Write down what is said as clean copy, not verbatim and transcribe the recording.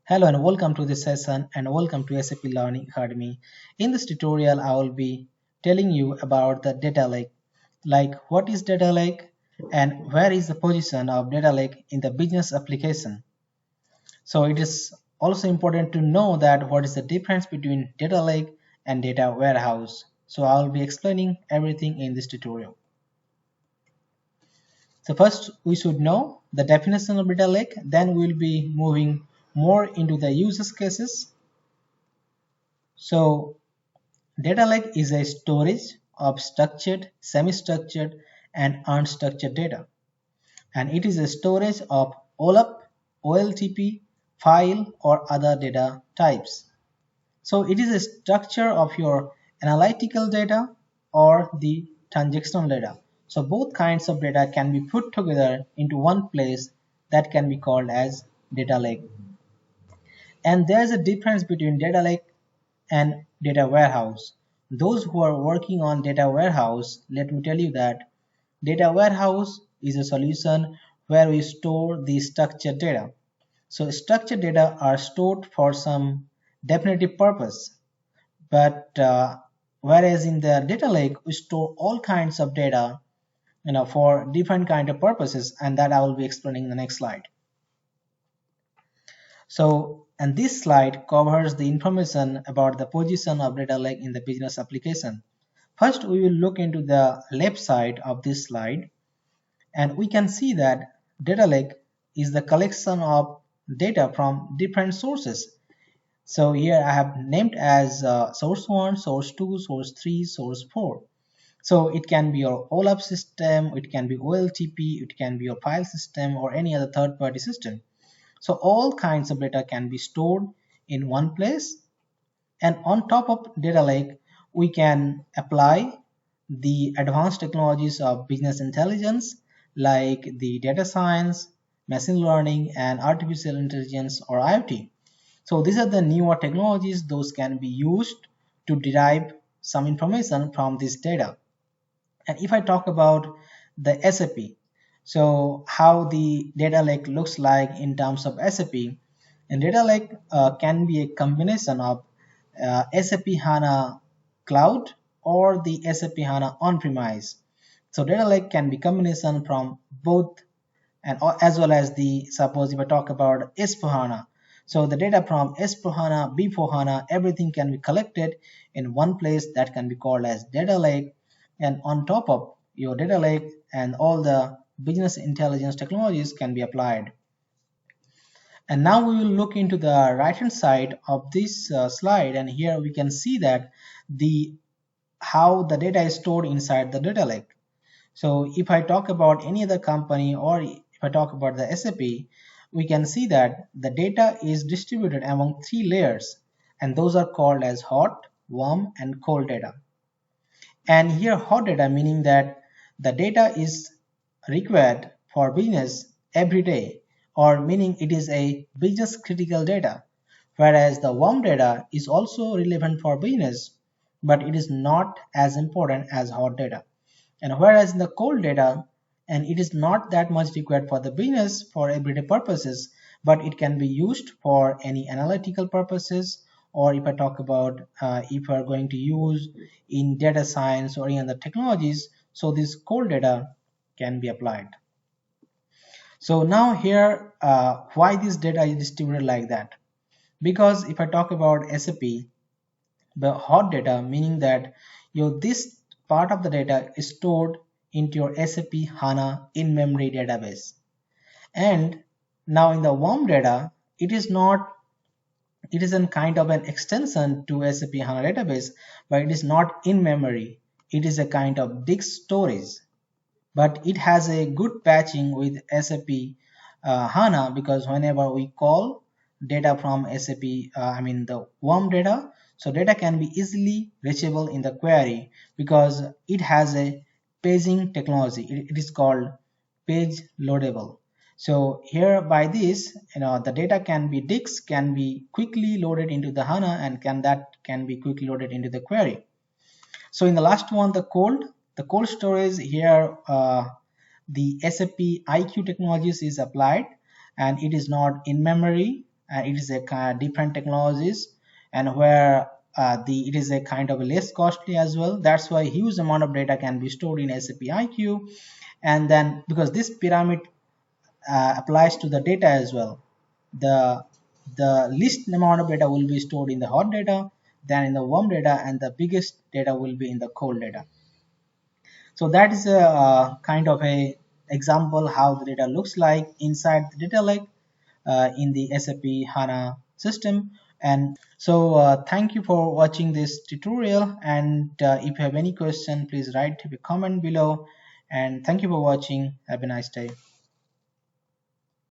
Hello and welcome to this session and welcome to SAP Learning Academy. In this tutorial, I will be telling you about the data lake, like what is data lake and where is the position of data lake in the business application. So it is also important to know that what is the difference between data lake and data warehouse. So I will be explaining everything in this tutorial. So first we should know the definition of data lake, then we will be moving more into the use cases. So data lake is a storage of structured, semi-structured and unstructured data, and it is a storage of OLAP, OLTP, file or other data types. So it is a structure of your analytical data or the transactional data. So both kinds of data can be put together into one place that can be called as data lake. And there is a difference between data lake and data warehouse. Those who are working on data warehouse, let me tell you that data warehouse is a solution where we store the structured data. So structured data are stored for some definitive purpose, but whereas in the data lake we store all kinds of data for different kind of purposes, and that I will be explaining in the next slide. So, and this slide covers the information about the position of data lake in the business application. First, we will look into the left side of this slide, and we can see that data lake is the collection of data from different sources. So here I have named as source 1, source 2, source 3, source 4. So it can be your OLAP system, it can be OLTP, it can be your file system or any other third-party system. So all kinds of data can be stored in one place, and on top of data lake we can apply the advanced technologies of business intelligence like the data science, machine learning and artificial intelligence or IoT. So these are the newer technologies. Those can be used to derive some information from this data. And if I talk about the SAP, so how the data lake looks like in terms of SAP, and data lake can be a combination of SAP HANA cloud or the SAP HANA on-premise. So data lake can be combination from both, and as well as the, suppose if I talk about S4 HANA, so the data from S4 HANA, B4 HANA, everything can be collected in one place that can be called as data lake. And on top of your data lake and all the business intelligence technologies can be applied. And now we will look into the right hand side of this slide, and here we can see that the how the data is stored inside the data lake. So if I talk about any other company or if I talk about the SAP, we can see that the data is distributed among 3 layers, and those are called as hot, warm and cold data. And here hot data meaning that the data is required for business every day, or meaning it is a business critical data, whereas the warm data is also relevant for business but it is not as important as hot data. And whereas in the cold data, and it is not that much required for the business for everyday purposes, but it can be used for any analytical purposes, or if I talk about if we are going to use in data science or any other technologies, so this cold data can be applied. So now here why this data is distributed like that? Because if I talk about SAP, the hot data meaning that this part of the data is stored into your SAP HANA in-memory database. And now in the warm data, it is a kind of an extension to SAP HANA database, but it is not in memory. It is a kind of disk storage, but it has a good patching with SAP HANA, because whenever we call data from SAP, the warm data, so data can be easily reachable in the query because it has a paging technology. It is called page loadable. So here by this, the data can be disks can be quickly loaded into the HANA, and can be quickly loaded into the query. So in the last one, the cold storage, here the SAP IQ technologies is applied, and it is not in memory, and it is a kind of different technologies, and where it is a kind of less costly as well. That's why huge amount of data can be stored in SAP IQ. And then because this pyramid applies to the data as well, the least amount of data will be stored in the hot data, then in the warm data, and the biggest data will be in the cold data. So that is a kind of a example how the data looks like inside the data lake in the SAP HANA system. And so thank you for watching this tutorial, and if you have any question, please write a comment below, and thank you for watching. Have a nice day.